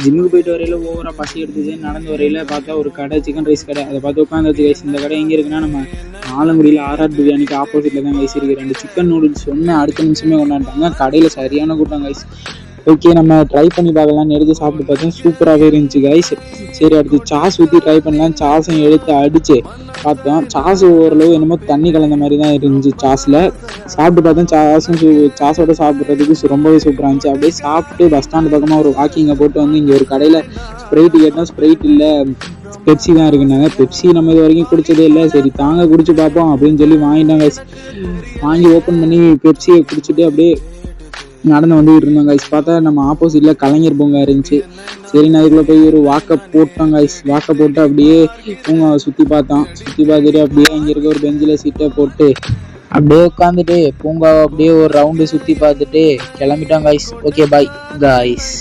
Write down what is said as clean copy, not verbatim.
ஜிம்முக்கு போயிட்டு வரையில் ஓவராக பசி எடுத்துச்சு. நடந்து வரையில் பார்த்தா ஒரு கடை, சிக்கன் ரைஸ் கடை. அதை பார்த்து உட்காந்துச்சு கைஸ். இந்த கடை எங்கே இருக்குன்னா நம்ம ஆலங்குடியில் ஆர்ஆர் பிரியாணிக்கு ஆப்போசிட்டில் தான் கைஸ் இருக்குது. 2 சிக்கன் நூடுல்ஸ் சொன்ன அடுத்த நிமிஷமே கொண்டாண்டாங்க. கடையில் சரியான கூட்டம் கைஸ். ஓகே, நம்ம ட்ரை பண்ணி பார்க்கலான்னு எடுத்து சாப்பிட்டு பார்த்தோம். சூப்பராகவே இருந்துச்சு கைஸ். சரி, அடுத்து சாஸ் ஊற்றி ட்ரை பண்ணலாம். சாஸையும் எடுத்து அடித்து பார்த்தோம். சாஸ் ஓரளவு என்னமோ தண்ணி கலந்த மாதிரி தான் இருந்துச்சு சாஸில். சாப்பிட்டு பார்த்தோம். சாஸோட சாப்பிட்றதுக்கு ரொம்பவே சூப்பராக இருந்துச்சு. அப்படியே சாப்பிட்டு பஸ் ஸ்டாண்டு பக்கமாக ஒரு வாக்கிங்கை போட்டு வந்து இங்கே ஒரு கடையில் ஸ்ப்ரைட் கேட்டோம். ஸ்ப்ரைட் இல்லை, பெப்சி தான் இருக்குன்னாங்க. பெப்சி நம்ம இது வரைக்கும் குடிச்சதே இல்லை. சரி தாங்க குடிச்சு பார்ப்போம் அப்படின்னு சொல்லி வாங்கிட்டாங்க. வாங்கி ஓப்பன் பண்ணி பெப்சியை குடிச்சிட்டு அப்படியே நடந்து வந்துக்கிட்டு இருந்தோம் கைஸ். பார்த்தா நம்ம ஆப்போசிட்டில் கலைஞர் பூங்கா இருந்துச்சு. சரி, நான் இதுக்குள்ளே போய் ஒரு வாக்கப் போட்டோம் கைஸ். வாக்கப் போட்டு அப்படியே பூங்காவை சுற்றி பார்த்துட்டு அப்படியே இங்கே இருக்க ஒரு பெஞ்சில் சீட்டை போட்டு அப்படியே உட்காந்துட்டு பூங்காவை அப்படியே ஒரு ரவுண்டு சுற்றி பார்த்துட்டு கிளம்பிட்டோம் கைஸ். Okay, bye guys.